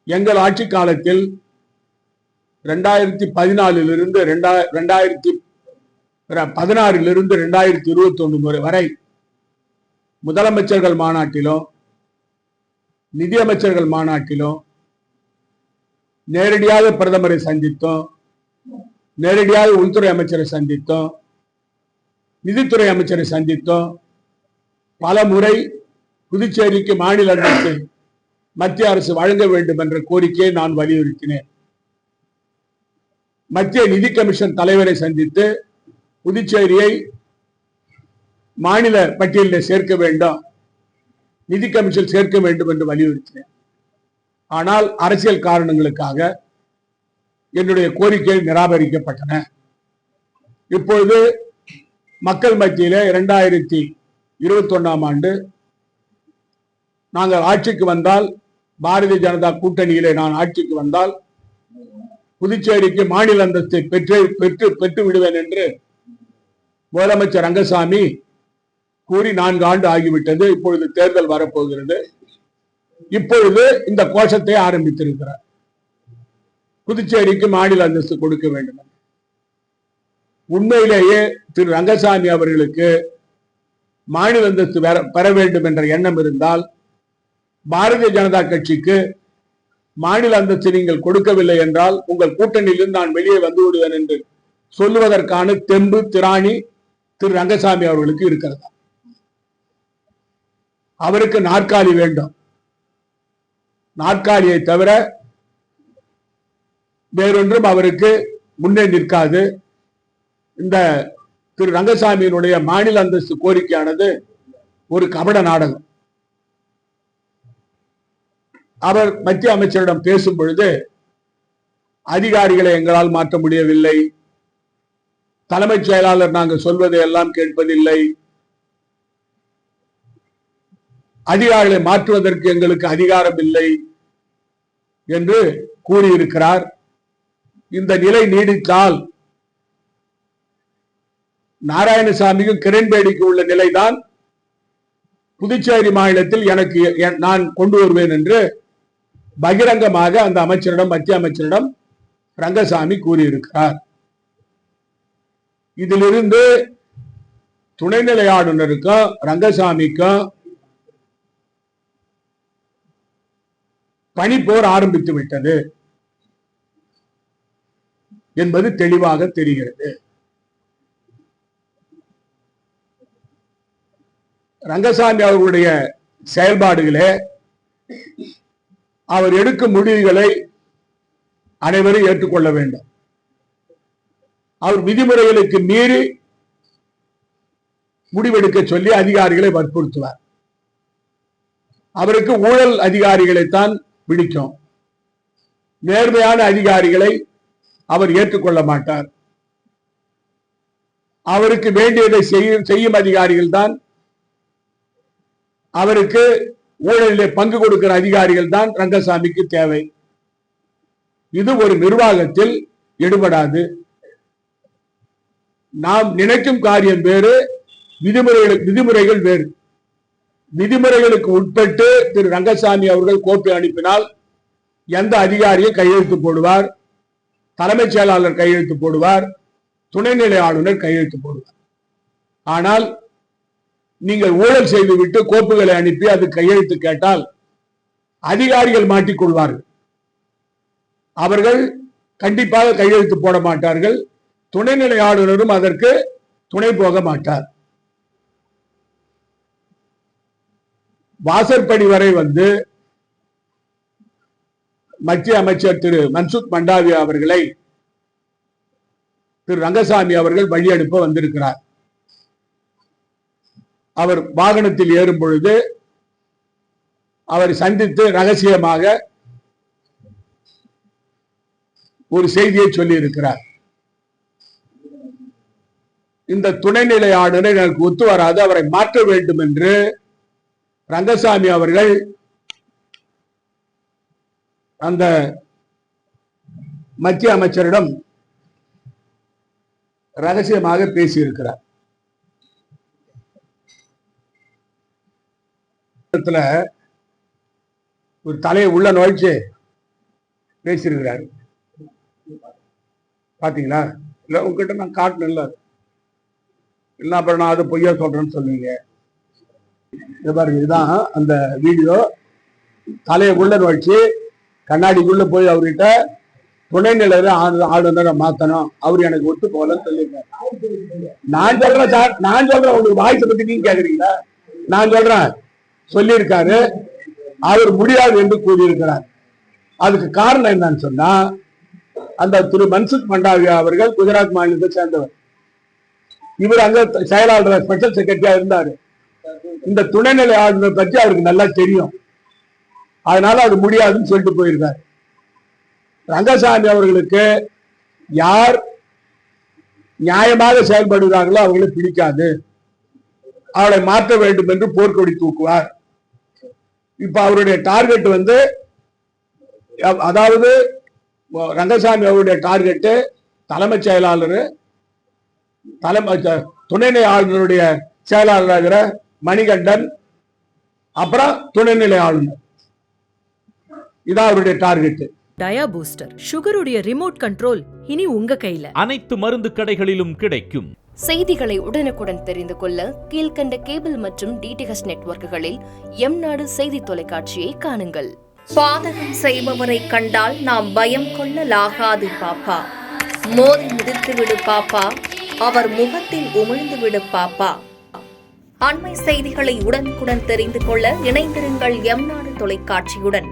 எங்கள் ஆட்சி காலத்தில் 2014 2021 வரை முதலமைச்சர்கள் மாநாட்டிலும் நிதியமைச்சர்கள் மாநாட்டிலும் நேரடியாக பிரதமரை சந்தித்தோம், நேரடியாக உள்துறை அமைச்சரை சந்தித்தோம், நிதித்துறை அமைச்சரை சந்தித்தோம். பல முறை புதுச்சேரிக்கு மாநில அந்தஸ்து மத்திய அரசு வழங்க வேண்டும் என்ற கோரிக்கையை நான் வலியுறுத்தினேன். மத்திய நிதி கமிஷன் தலைவரை சந்தித்து புதுச்சேரியை மாநில பட்டியலில் சேர்க்க வேண்டும், நிதி கமிஷன் சேர்க்க வேண்டும் என்று வலியுறுத்தினேன். ஆனால் அரசியல் காரணங்களுக்காக என்னுடைய கோரிக்கை நிராகரிக்கப்பட்டன. இப்பொழுது மக்கள் மத்தியிலே 2021 ஆண்டு நாங்கள் ஆட்சிக்கு வந்தால், பாரதிய ஜனதா கூட்டணியிலே நான் ஆட்சிக்கு வந்தால் புதுச்சேரிக்கு மாநில அந்தஸ்தை பெற்று விடுவேன் என்று முதலமைச்சர் ரங்கசாமி கூறி 4 ஆண்டு ஆகிவிட்டது. இப்பொழுது தேர்தல் வரப்போகிறது. இப்பொழுது இந்த கோஷத்தை ஆரம்பித்திருக்கிறார், புதுச்சேரிக்கு மாநில அந்தஸ்து கொடுக்க வேண்டும். உண்மையிலேயே திரு ரங்கசாமி அவர்களுக்கு மாநில அந்தஸ்து பெற வேண்டும் என்ற எண்ணம் இருந்தால், பாரதிய ஜனதா கட்சிக்கு மாநில அந்தஸ்து நீங்கள் கொடுக்கவில்லை என்றால் உங்கள் கூட்டணியிலிருந்து நான் வெளியே வந்து விடுவேன் என்று சொல்லுவதற்கான தெம்பு திராணி திரு ரங்கசாமி அவர்களுக்கு இருக்கிறதா? அவருக்கு நாற்காலி வேண்டும். நாற்காலியை தவிர வேறொன்றும் அவருக்கு முன்னே நிற்காது. இந்த திரு ரங்கசாமியினுடைய மாநில அந்தஸ்து கோரிக்கையானது ஒரு கபட நாடகம். அவர் மத்திய அமைச்சரிடம் பேசும் பொழுது அதிகாரிகளை எங்களால் மாற்ற முடியவில்லை, தலைமைச் செயலாளர் நாங்கள் சொல்வதை எல்லாம் கேட்பதில்லை, அதிகாரிகளை மாற்றுவதற்கு எங்களுக்கு அதிகாரம் இல்லை என்று கூறியிருக்கிறார். இந்த நிலை நீடித்தால் நாராயணசாமிக்கும் கிரண்பேடிக்கு உள்ள நிலைதான் புதுச்சேரி மாநிலத்தில் நான் கொண்டு வருவேன் என்று பகிரங்கமாக அந்த அமைச்சரிடம், மத்திய அமைச்சரிடம் ரங்கசாமி கூறியிருக்கிறார். இதிலிருந்து துணைநிலை ஆளுநருக்கும் ரங்கசாமிக்கும் பனிப்போர் ஆரம்பித்து விட்டது என்பது தெளிவாக தெரிகிறது. ரங்கசாமி அவர்களுடைய செயல்பாடுகளே, அவர் எடுக்கும் முடிவுகளை அனைவரும் ஏற்றுக்கொள்ள வேண்டும். அவர் விதிமுறைகளுக்கு மீறி முடிவெடுக்க சொல்லி அதிகாரிகளை வற்புறுத்துவார். அவருக்கு ஊழல் அதிகாரிகளைத்தான் பிடிக்கும், நேர்மையான அதிகாரிகளை அவர் ஏற்றுக்கொள்ள மாட்டார். அவருக்கு வேண்டியதை செய்யும் அதிகாரிகள் தான், அவருக்கு ஊழலிலே பங்கு கொடுக்கிற அதிகாரிகள் தான் ரங்கசாமிக்கு தேவை. இது ஒரு நிர்வாகத்தில் எடுபடாது. நாம் நினைக்கும் காரியம் வேறு, விதிமுறைகள் வேறு. விதிமுறைகளுக்கு உட்பட்டு திரு ரங்கசாமி அவர்கள் கோப்பை அனுப்பினால் எந்த அதிகாரியும் கையெழுத்து போடுவார், தலைமைச் செயலாளர் கையெழுத்து போடுவார், துணைநிலை ஆளுநர் கையெழுத்து போடுவார். ஆனால் நீங்கள் ஊழல் செய்துவிட்டு கோப்புகளை அனுப்பி அது கையெழுத்து கேட்டால் அதிகாரிகள் மாட்டிக்கொள்வார்கள். அவர்கள் கண்டிப்பாக கையெழுத்து போட மாட்டார்கள். துணைநிலை ஆளுநரும் அதற்கு துணை போக மாட்டார். வாசற்படி வரை வந்து மத்திய அமைச்சர் திரு மன்சுக் மண்டாவியா அவர்களை திரு ரங்கசாமி அவர்கள் வழி அனுப்ப வந்திருக்கிறார். அவர் வாகனத்தில் ஏறும் பொழுது அவரை சந்தித்து ரகசியமாக ஒரு செய்தியை சொல்லி இருக்கிறார். இந்த துணைநிலை ஆளுநர் எனக்கு ஒத்து வராது, அவரை மாற்ற வேண்டும் என்று ரங்கசாமி அவர்கள் அந்த மத்திய அமைச்சரிடம் ரகசியமாக பேசியிருக்கிறார். ஒரு தலையை உள்ள நுழைச்சு பேசியிருக்கிறாரு. பாத்தீங்களா? இல்ல உங்ககிட்ட நான் காட்டணும் இல்ல, இல்ல அப்புறம் நான் அதை பொய்யா சொல்றேன்னு சொல்லுவீங்க. இது பாருங்க, இதுதான் அந்த வீடியோ. தலையக்குள்ள வச்சு கண்ணாடிக்குள்ள போய் அவர்கிட்ட துணைநிலையில ஆளுநரை மாத்தணும், அவர் எனக்கு ஒத்து போகலன்னு சொல்லியிருக்காரு. நான் சொல்றேன் சார், நான் சொல்றேன், உங்களுக்கு வாய்ஸ் பத்தி நீங்க கேக்குறீங்களா? நான் சொல்றேன், சொல்லியிருக்காரு, அவர் முடியாது என்று கூறியிருக்கிறார். அதுக்கு காரணம் என்னன்னு சொன்னா, அந்த திரு மன்சுக் மண்டாவியா அவர்கள் குஜராத் மாநிலத்தை சேர்ந்தவர். இவர் அங்க செயலாளர் ஸ்பெஷல் செக்ரட்டரியா இருந்தாரு. இந்த துணைநிலை ஆளுநர் பற்றி அவருக்கு நல்லா தெரியும். அதனால அது முடியாதுன்னு சொல்லிட்டு போயிருக்காரு. ரங்கசாமி அவர்களுக்கு யார் நியாயமாக செயல்படுகிறார்களோ அவர்களை பிடிக்காது, அவளை மாற்ற வேண்டும் என்று போர்க்கொடி தூக்குவார். இப்ப அவருடைய டார்கெட் வந்து, அதாவது ரங்கசாமி அவருடைய டார்கெட் தலைமைச் செயலாளர், துணைநிலை ஆளுநருடைய செயலாளராகிற மணிகண்டன், அப்புறம் துணைநிலை ஆளுநர். இதான் அவருடைய டார்கெட். டயா பூஸ்டர் சுகருடைய ரிமோட் கண்ட்ரோல் இனி உங்க கையில. அனைத்து மருந்து கடைகளிலும் கிடைக்கும். செய்திகளை உடனுக்குடன் தெரிந்து கொள்ள கீழ்கண்ட கேபிள் மற்றும் டிடிஎச் நெட்வொர்க்குகளில் எம்நாடு செய்தி தொலைக்காட்சியை காணுங்கள். பாதகம் செய்பவரை கண்டால் நாம் பயம் கொள்ளலாகாது பாப்பா. மோதி மிதித்து விடு பாப்பா, அவர் முகத்தில் உமிழ்ந்து விடு பாப்பா. அண்மை செய்திகளை உடனுக்குடன் தெரிந்து கொள்ள இணைந்திருங்கள் எம்நாடு தொலைக்காட்சியுடன்.